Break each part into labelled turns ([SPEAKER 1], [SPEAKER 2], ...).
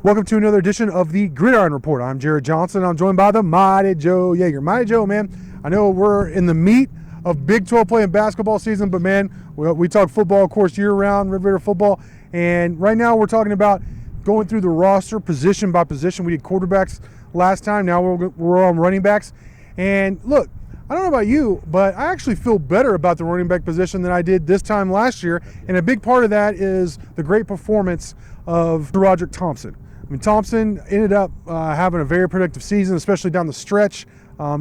[SPEAKER 1] Welcome to another edition of the Gridiron Report. I'm Jarret Johnson. I'm joined by the mighty Joe Yeager. Mighty Joe, man, I know we're in the meat of Big 12 play and basketball season, but man, we talk football, of course, year-round, Red Raider football, and right now we're talking about going through the roster position by position. We did quarterbacks last time. Now we're on running backs. And look, I don't know about you, but I actually feel better about the running back position than I did this time last year, and a big part of that is the great performance of Roderick Thompson. I mean, Thompson ended up having a very productive season, especially down the stretch.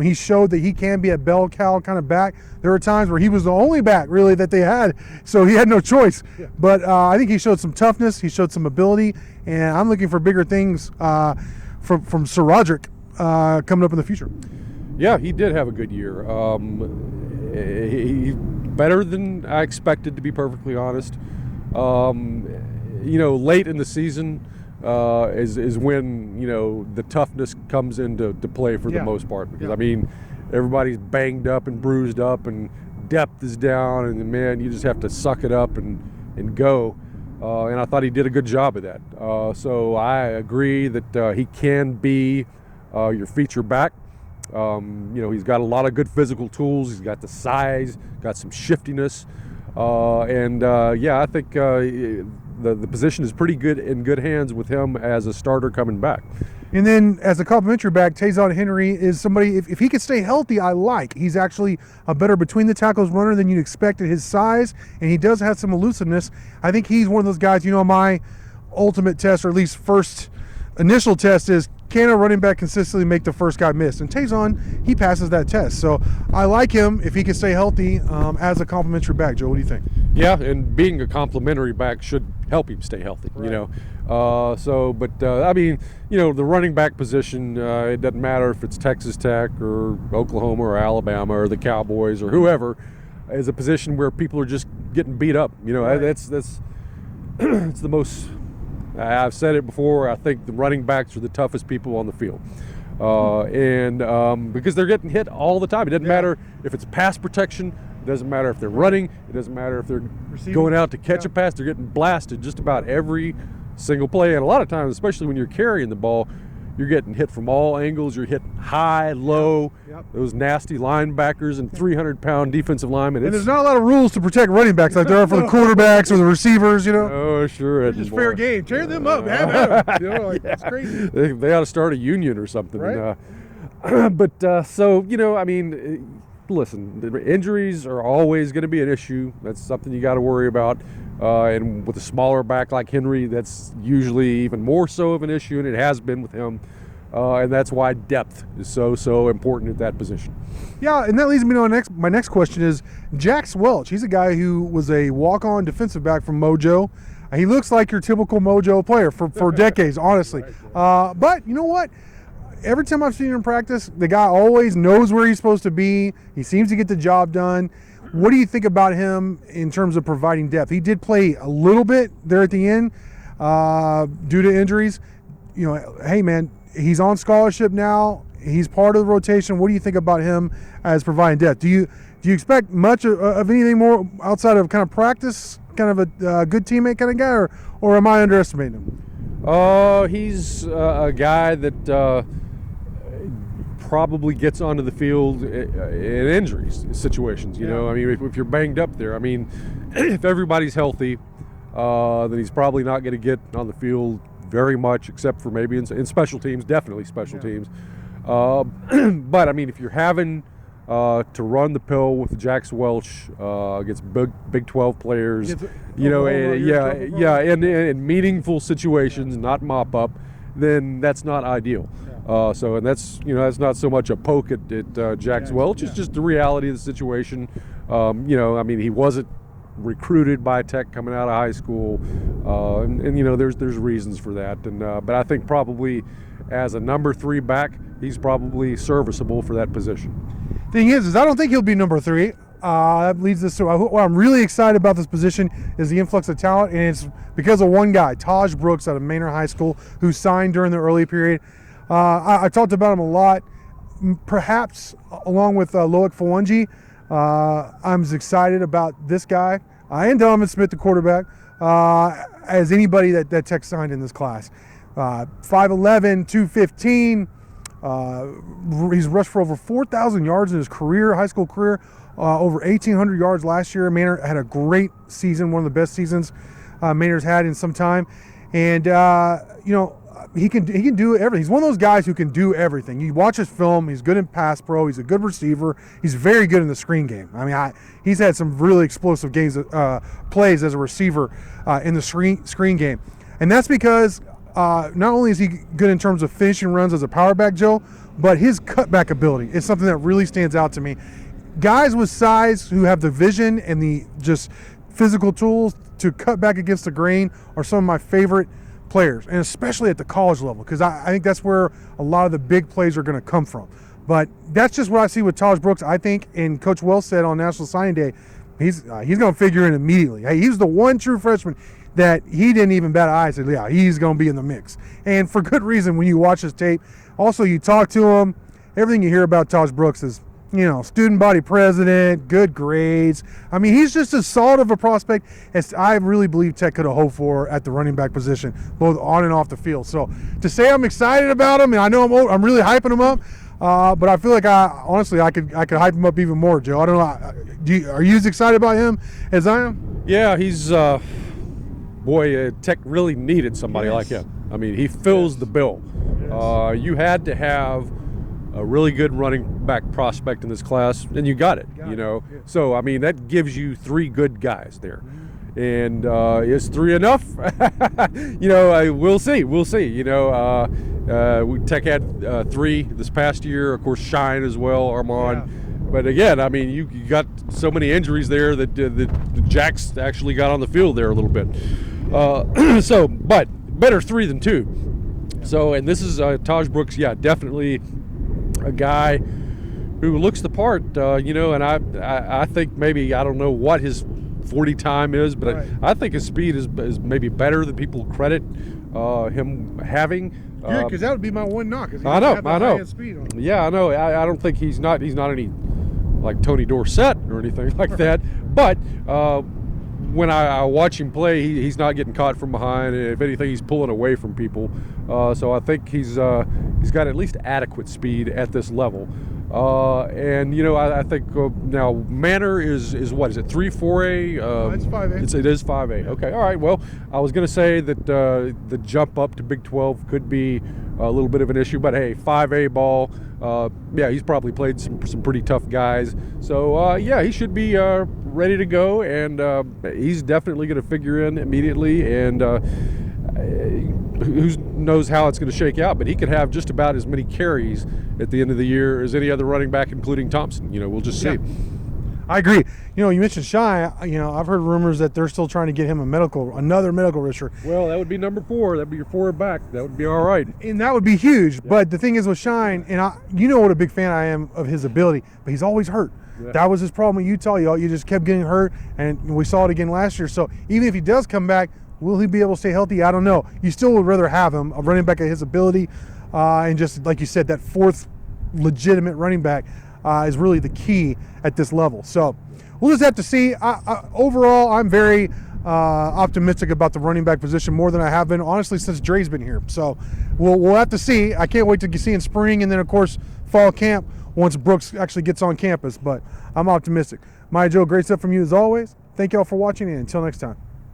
[SPEAKER 1] He showed that he can be a bell cow kind of back. There were times where he was the only back, really, that they had, so he had no choice. Yeah. But I think he showed some toughness, he showed some ability, and I'm looking for bigger things from Sir Roderick coming up in the future.
[SPEAKER 2] Yeah, he did have a good year. He better than I expected, to be perfectly honest. Late in the season is when the toughness comes into play for the most part, because I mean, everybody's banged up and bruised up, and depth is down, and man, you just have to suck it up and go. And I thought he did a good job of that. So I agree that he can be your feature back. He's got a lot of good physical tools. He's got the size, got some shiftiness, I think the position is pretty good in good hands with him as a starter coming back.
[SPEAKER 1] And then as a complimentary back, Tayzon Henry is somebody, if he could stay healthy, I like. He's actually a better between the tackles runner than you'd expect at his size, and he does have some elusiveness. I think he's one of those guys, my ultimate test, or at least first initial test, is can a running back consistently make the first guy miss? And Tayzon, he passes that test. So I like him if he can stay healthy as a complimentary back. Joe, what do you think?
[SPEAKER 2] Yeah, and being a complimentary back should help him stay healthy,
[SPEAKER 1] right.
[SPEAKER 2] The running back position, it doesn't matter if it's Texas Tech or Oklahoma or Alabama or the Cowboys or whoever, is a position where people are just getting beat up.
[SPEAKER 1] Right.
[SPEAKER 2] That's it's the most, I've said it before, I think the running backs are the toughest people on the field. Because they're getting hit all the time. It doesn't matter if it's pass protection, it doesn't matter if they're running, it doesn't matter if they're going out to catch a pass, they're getting blasted just about every single play. And a lot of times, especially when you're carrying the ball, you're getting hit from all angles. You're hitting high, low, those nasty linebackers and 300-pound defensive linemen.
[SPEAKER 1] And there's not a lot of rules to protect running backs like there are for the quarterbacks or the receivers,
[SPEAKER 2] Oh, sure.
[SPEAKER 1] It's just fair game. Tear them up. Have at them. It's crazy.
[SPEAKER 2] They ought to start a union or something.
[SPEAKER 1] Right?
[SPEAKER 2] Listen, injuries are always going to be an issue. That's something you got to worry about. And with a smaller back like Henry, that's usually even more so of an issue, and it has been with him. And that's why depth is so important at that position.
[SPEAKER 1] Yeah, and that leads me to my next question is Jax Welch. He's a guy who was a walk-on defensive back from Mojo. He looks like your typical Mojo player for decades, honestly. Right. But you know what? Every time I've seen him in practice, the guy always knows where he's supposed to be. He seems to get the job done. What do you think about him in terms of providing depth? He did play a little bit there at the end due to injuries. Hey, man, he's on scholarship now. He's part of the rotation. What do you think about him as providing depth? Do you expect much of anything more outside of kind of practice, kind of a good teammate kind of guy, or am I underestimating him?
[SPEAKER 2] He's a guy that probably gets onto the field in injuries situations. If you're banged up there, if everybody's healthy, then he's probably not going to get on the field very much, except for maybe in special teams, definitely special teams. But if you're having to run the pill with Jax Welch against Big 12 players, in meaningful situations, not mop up, then that's not ideal. That's not so much a poke at Jax Welch. It's just the reality of the situation. He wasn't recruited by Tech coming out of high school, there's reasons for that. But I think probably as a number 3 back, he's probably serviceable for that position.
[SPEAKER 1] Thing is I don't think he'll be number 3. That leads us to what I'm really excited about this position is the influx of talent, and it's because of one guy, Taj Brooks out of Manor High School, who signed during the early period. I talked about him a lot, perhaps along with Loic Fawunji. I'm as excited about this guy and Donovan Smith, the quarterback, as anybody that Tech signed in this class. 5'11", 215. He's rushed for over 4,000 yards in his career, high school career, over 1,800 yards last year. Maynard had a great season, one of the best seasons Maynard's had in some time. And, he can do everything. He's one of those guys who can do everything. You watch his film, he's good in pass pro, he's a good receiver, he's very good in the screen game. I mean, he's had some really explosive plays as a receiver in the screen game. And that's because not only is he good in terms of finishing runs as a power back, Joe, but his cutback ability is something that really stands out to me. Guys with size who have the vision and the just physical tools to cut back against the grain are some of my favorite players, and especially at the college level, because I think that's where a lot of the big plays are going to come from. But that's just what I see with Taj Brooks. I think, and Coach Wells said on National Signing Day, he's going to figure in immediately. Hey, he's the one true freshman that he didn't even bat an eye. Said, yeah, he's going to be in the mix, and for good reason. When you watch his tape, also you talk to him, everything you hear about Taj Brooks is, student body president, good grades. I mean, he's just as solid of a prospect as I really believe Tech could have hoped for at the running back position, both on and off the field. So to say I'm excited about him, and I know I'm really hyping him up, but I feel like I could hype him up even more, Joe. I don't know. Are you as excited about him as I am?
[SPEAKER 2] Yeah, he's Tech really needed somebody like him. I mean, he fills the bill. Yes. You had to have a really good running back prospect in this class, and you got it. Yeah. So I mean, that gives you three good guys there. And is three enough? We'll see. Tech had three this past year. Of course, Shine as well, Armand. Yeah. But again, I mean, you got so many injuries there that the Jacks actually got on the field there a little bit. But better three than two. So, and this is Taj Brooks. Yeah, definitely a guy who looks the part, and I think maybe, I don't know what his 40 time is, but right. I think his speed is maybe better than people credit him having.
[SPEAKER 1] Yeah, because that would be my one knock.
[SPEAKER 2] I know.
[SPEAKER 1] Speed on him.
[SPEAKER 2] Yeah, I know. I don't think he's not any like Tony Dorsett or anything like that. But when I watch him play, he's not getting caught from behind. If anything, he's pulling away from people. So I think he's got at least adequate speed at this level. I think now Manor is what is it, 3-4A?
[SPEAKER 1] No, it's 5A.
[SPEAKER 2] It is 5A. Okay, all right. Well, I was going to say that the jump up to Big 12 could be a little bit of an issue, but hey, 5A ball. He's probably played some pretty tough guys. So he should be ready to go, and he's definitely going to figure in immediately. And who knows how it's going to shake out, but he could have just about as many carries at the end of the year as any other running back, including Thompson. We'll just see.
[SPEAKER 1] Yeah. I agree. You mentioned Shy. I've heard rumors that they're still trying to get him another medical redshirt.
[SPEAKER 2] Well, that would be number 4. That'd be your forward back. That would be all right.
[SPEAKER 1] And that would be huge. Yeah. But the thing is with Shine, and what a big fan I am of his ability, but he's always hurt. Yeah. That was his problem at Utah. You just kept getting hurt, and we saw it again last year. So even if he does come back, will he be able to stay healthy? I don't know. You still would rather have him, a running back at his ability, and just like you said, that fourth legitimate running back is really the key at this level. So we'll just have to see. Overall, I'm very optimistic about the running back position, more than I have been, honestly, since Dre's been here. So we'll have to see. I can't wait to see in spring, and then, of course, fall camp once Brooks actually gets on campus. But I'm optimistic. Maya Joe, great stuff from you as always. Thank you all for watching, and until next time.